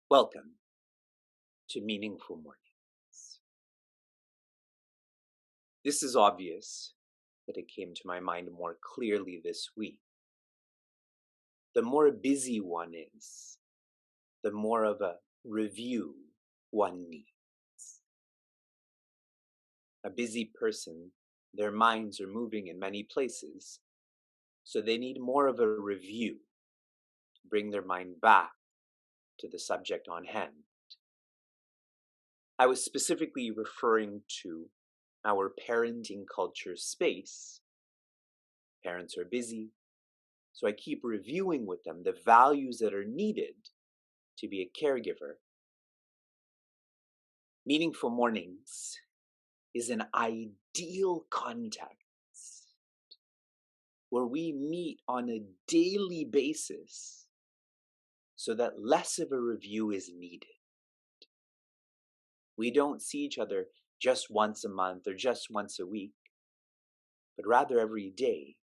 Welcome to Meaningful Mornings. This is obvious, but it came to my mind more clearly this week. The more busy one is, the more of a review one needs. A busy person, their minds are moving in many places, so they need more of a review to bring their mind back to the subject on hand. I was specifically referring to our parenting culture space. Parents are busy, so I keep reviewing with them the values that are needed to be a caregiver. Meaningful Mornings is an ideal context where we meet on a daily basis so that less of a review is needed. We don't see each other just once a month or just once a week, but rather every day.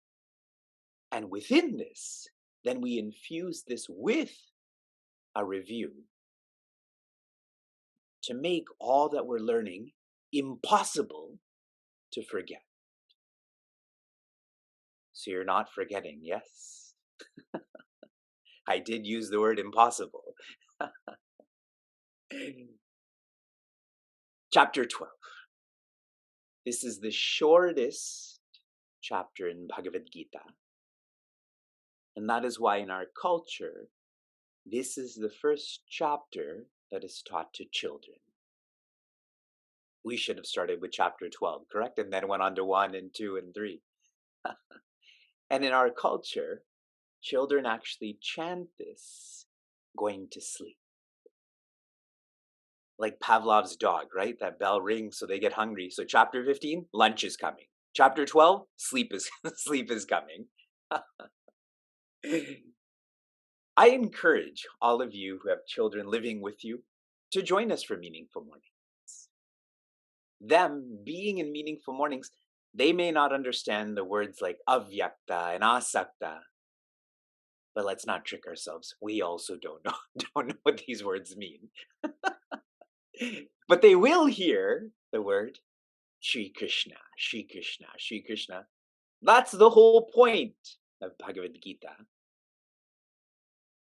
And within this, then we infuse this with a review to make all that we're learning impossible to forget. So you're not forgetting, yes? I did use the word impossible. Chapter 12. This is the shortest chapter in Bhagavad Gita. And that is why in our culture, this is the first chapter that is taught to children. We should have started with chapter 12, correct? And then went on to 1 and 2 and 3. And in our culture, children actually chant this going to sleep. Like Pavlov's dog, right? That bell rings so they get hungry. So chapter 15, lunch is coming. Chapter 12, sleep is coming. I encourage all of you who have children living with you to join us for Meaningful Mornings. Them being in Meaningful Mornings, they may not understand the words like avyakta and asakta, but let's not trick ourselves. We also don't know what these words mean. But they will hear the word Shri Krishna, Shri Krishna, Shri Krishna. That's the whole point of Bhagavad Gita.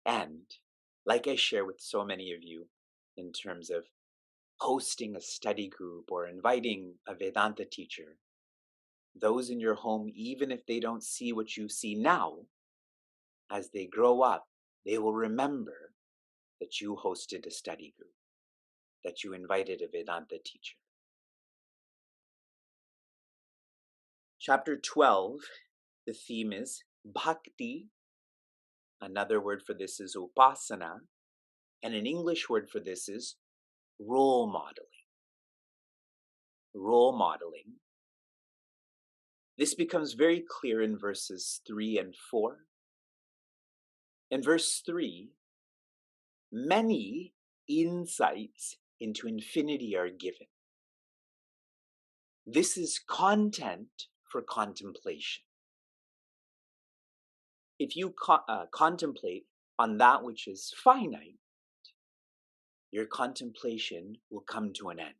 And like I share with so many of you in terms of hosting a study group or inviting a Vedanta teacher, those in your home, even if they don't see what you see now, as they grow up, they will remember that you hosted a study group, that you invited a Vedanta teacher. Chapter 12, the theme is Bhakti. Another word for this is Upasana. And an English word for this is role modeling. Role modeling. This becomes very clear in verses 3 and 4. In verse 3, many insights into infinity are given. This is content for contemplation. If you contemplate on that which is finite, your contemplation will come to an end.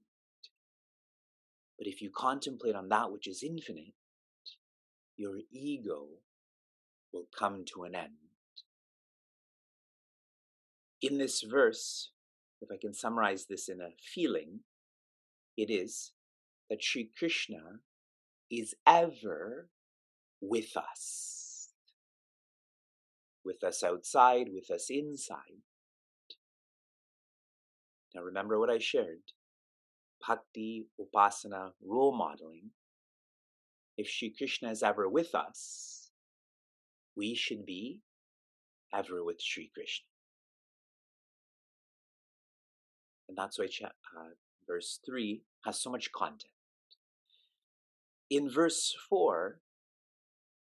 But if you contemplate on that which is infinite, your ego will come to an end. In this verse, if I can summarize this in a feeling, it is that Sri Krishna is ever with us. With us outside, with us inside. Now remember what I shared. Bhakti, Upasana, role modeling. If Sri Krishna is ever with us, we should be ever with Sri Krishna. And that's why verse 3 has so much content. In verse 4,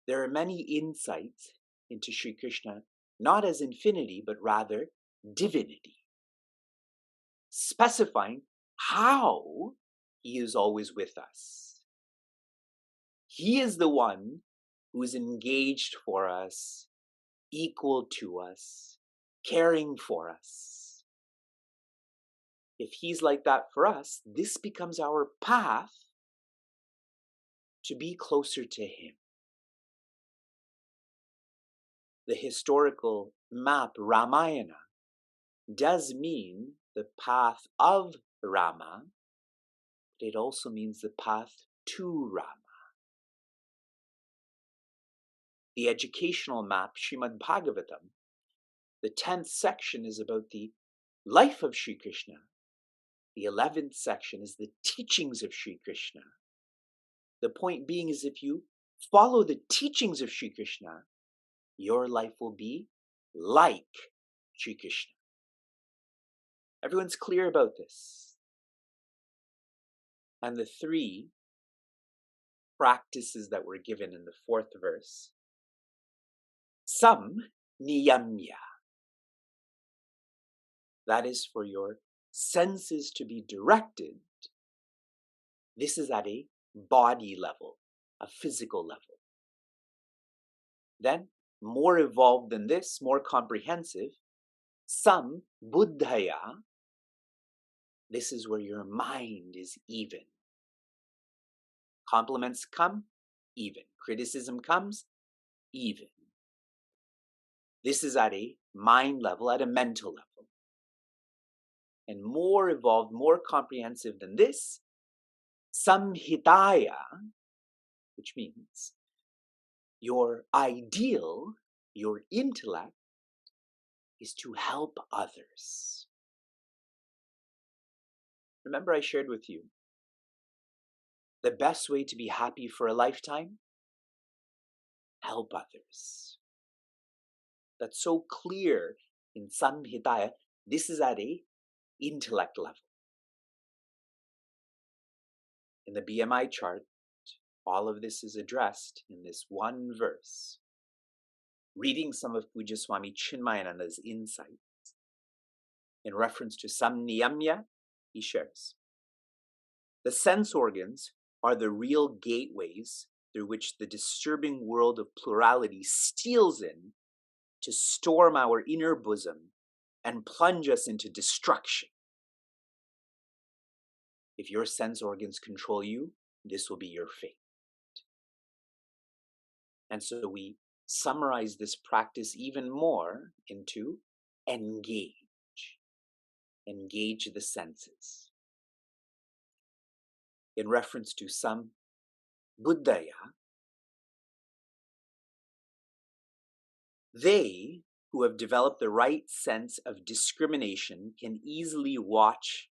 there are many insights into Sri Krishna, not as infinity, but rather divinity, specifying how he is always with us. He is the one who is engaged for us, equal to us, caring for us. If he's like that for us, this becomes our path to be closer to him. The historical map, Ramayana, does mean the path of Rama, but it also means the path to Rama. The educational map, Srimad Bhagavatam, the 10th section is about the life of Sri Krishna. The 11th section is the teachings of Sri Krishna. The point being is if you follow the teachings of Sri Krishna, your life will be like Sri Krishna. Everyone's clear about this. And the 3 practices that were given in the 4th verse, some niyamya. That is for your senses to be directed. This is at a body level, a physical level. Then, more evolved than this, more comprehensive, some buddhaya. This is where your mind is even. Compliments come, even. Criticism comes, even. This is at a mind level, at a mental level. And more evolved, more comprehensive than this, samhitaya, which means your ideal, your intellect, is to help others. Remember I shared with you, the best way to be happy for a lifetime? Help others. That's so clear in samhitaya. This is at a intellect level. In the BMI chart, all of this is addressed in this one verse. Reading some of Pujya Swami Chinmayananda's insights in reference to samniyamya, he shares. The sense organs are the real gateways through which the disturbing world of plurality steals in to storm our inner bosom and plunge us into destruction. If your sense organs control you, this will be your fate. And so we summarize this practice even more into engage. Engage the senses. In reference to some buddhaya, they who have developed the right sense of discrimination can easily watch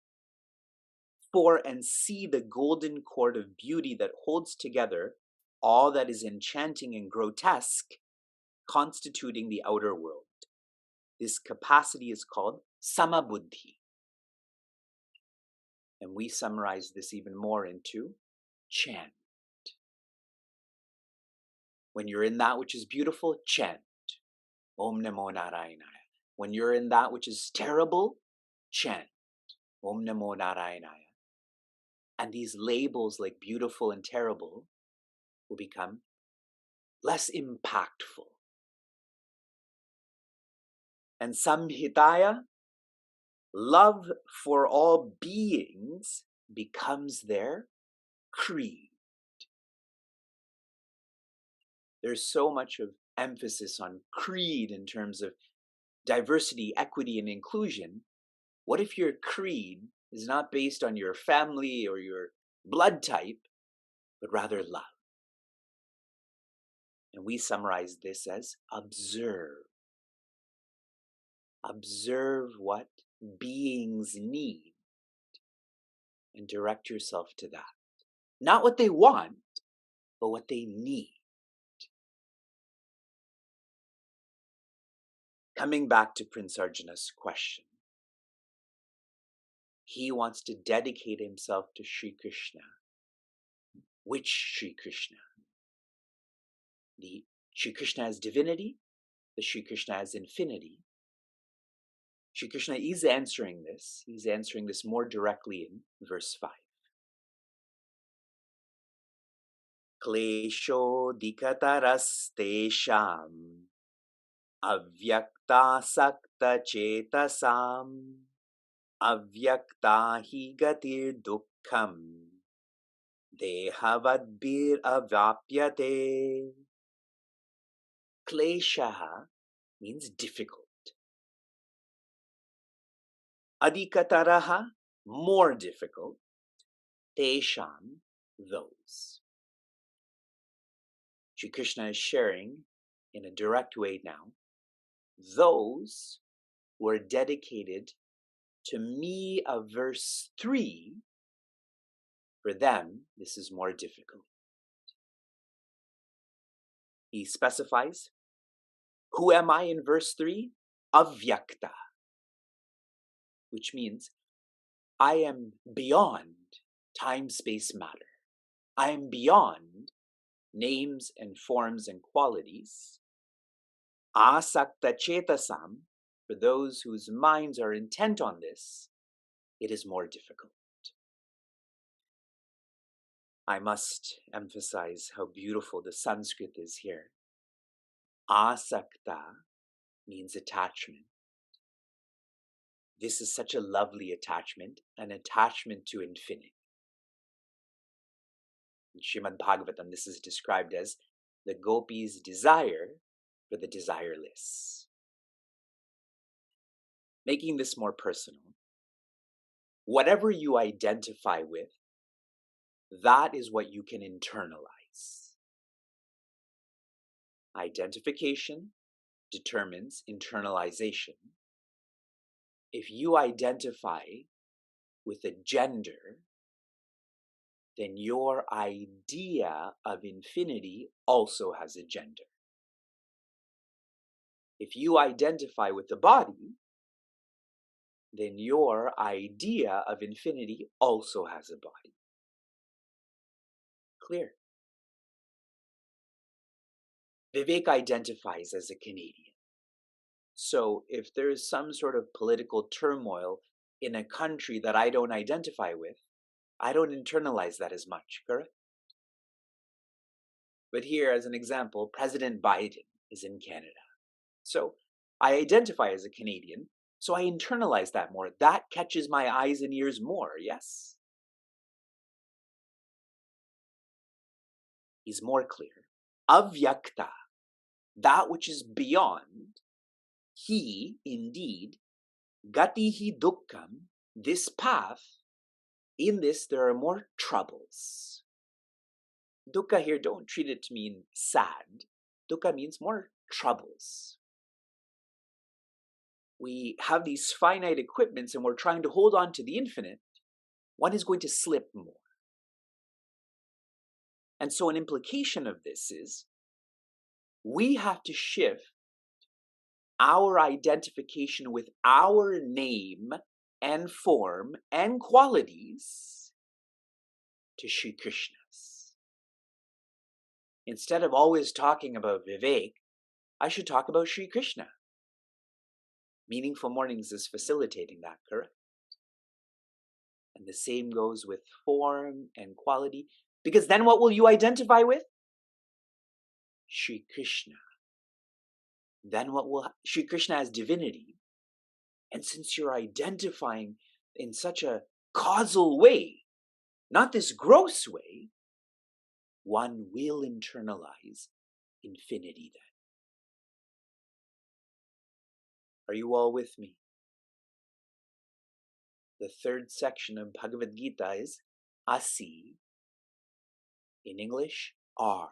for and see the golden cord of beauty that holds together all that is enchanting and grotesque, constituting the outer world. This capacity is called samabuddhi. And we summarize this even more into chant. When you're in that which is beautiful, chant. Om Namo Narayanaya. When you're in that which is terrible, chant. Om Namo Narayanaya. And these labels like beautiful and terrible will become less impactful. And samhitaya, love for all beings, becomes their creed. There's so much of emphasis on creed in terms of diversity, equity, and inclusion. What if your creed is not based on your family or your blood type, but rather love? And we summarize this as observe. Observe what beings need and direct yourself to that. Not what they want, but what they need. Coming back to Prince Arjuna's question, he wants to dedicate himself to Sri Krishna. Which Sri Krishna? The Sri Krishna as divinity, the Sri Krishna as infinity, Shri Krishna is answering this. He's answering this more directly in verse 5. Klesho dikatarastesham avyakta sakta chetasam avyakta hi gatir dukkham dehavadbir avapyate. Kleshaha means difficult. Adikataraha, more difficult. Tesham, those. Shri Krishna is sharing in a direct way now, those who are dedicated to me of verse 3, for them, this is more difficult. He specifies, who am I in verse 3? Avyakta, which means I am beyond time, space, matter. I am beyond names and forms and qualities. Asakta chetasam, for those whose minds are intent on this, it is more difficult. I must emphasize how beautiful the Sanskrit is here. Asakta means attachment. This is such a lovely attachment, an attachment to infinity. In Srimad Bhagavatam, this is described as the gopis' desire for the desireless. Making this more personal, whatever you identify with, that is what you can internalize. Identification determines internalization. If you identify with a gender, then your idea of infinity also has a gender. If you identify with the body, then your idea of infinity also has a body. Clear? Vivek identifies as a Canadian. So if there is some sort of political turmoil in a country that I don't identify with, I don't internalize that as much, correct? But here, as an example, President Biden is in Canada. So I identify as a Canadian, so I internalize that more. That catches my eyes and ears more, yes? He's more clear. Avyakta, that which is beyond, he, indeed, gatihi dukkham, this path, in this there are more troubles. Dukkha here, don't treat it to mean sad. Dukkha means more troubles. We have these finite equipments and we're trying to hold on to the infinite. One is going to slip more. And so an implication of this is we have to shift our identification with our name and form and qualities to Sri Krishna's. Instead of always talking about Vivek, I should talk about Sri Krishna. Meaningful Mornings is facilitating that, correct? And the same goes with form and quality, because then what will you identify with? Sri Krishna. Then what will Sri Krishna as divinity? And since you're identifying in such a causal way, not this gross way, one will internalize infinity then. Are you all with me? The third section of Bhagavad Gita is Asi. In English, are.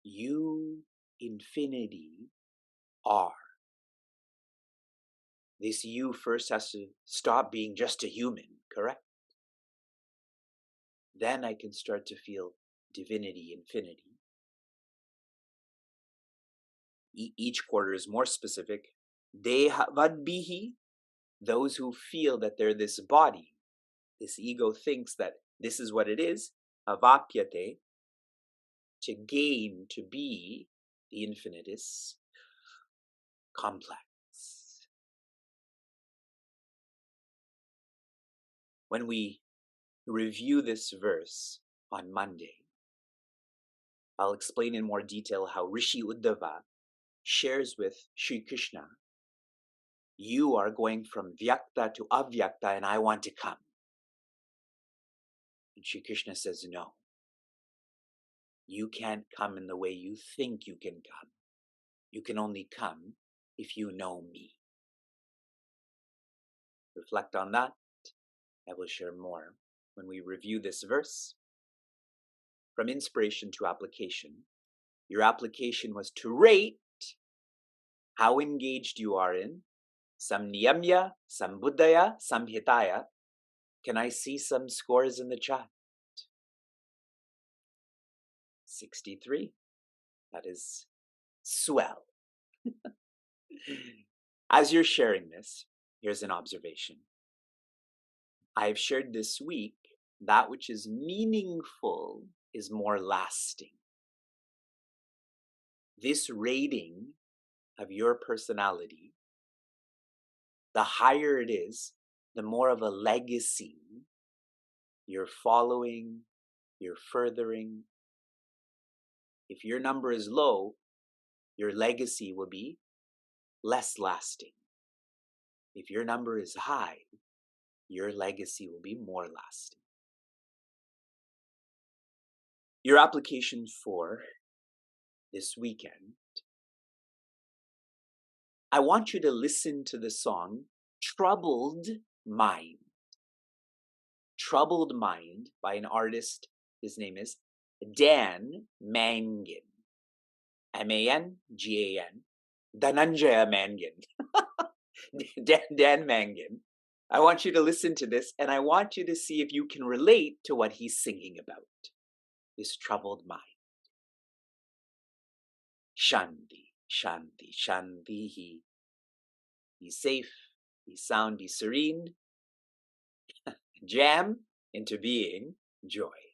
You, infinity, are. This you first has to stop being just a human, correct? Then I can start to feel divinity, infinity. Each quarter is more specific. Dehavadbihi, those who feel that they're this body, this ego thinks that this is what it is, avapyate, to gain, to be, the infinite is complex. When we review this verse on Monday, I'll explain in more detail how Rishi Uddhava shares with Sri Krishna, you are going from Vyakta to Avyakta and I want to come. And Sri Krishna says, no, you can't come in the way you think you can come. You can only come if you know me. Reflect on that. I will share more when we review this verse. From inspiration to application, your application was to rate how engaged you are in Samniyamya, Sambuddhaya, Samhitaya. Can I see some scores in the chat? 63. That is swell. As you're sharing this, here's an observation. I've shared this week, that which is meaningful is more lasting. This rating of your personality, the higher it is, the more of a legacy you're following, you're furthering. If your number is low, your legacy will be less lasting. If your number is high, your legacy will be more lasting. Your application for this weekend, I want you to listen to the song Troubled Mind. Troubled Mind by an artist, his name is Dan Mangan. M-A-N-G-A-N. Dhananjaya Mangan. Dan Mangan. I want you to listen to this and I want you to see if you can relate to what he's singing about. This troubled mind. Shanti, Shanti, Shanti. He's safe, he's sound, he's serene. Jam into being joy.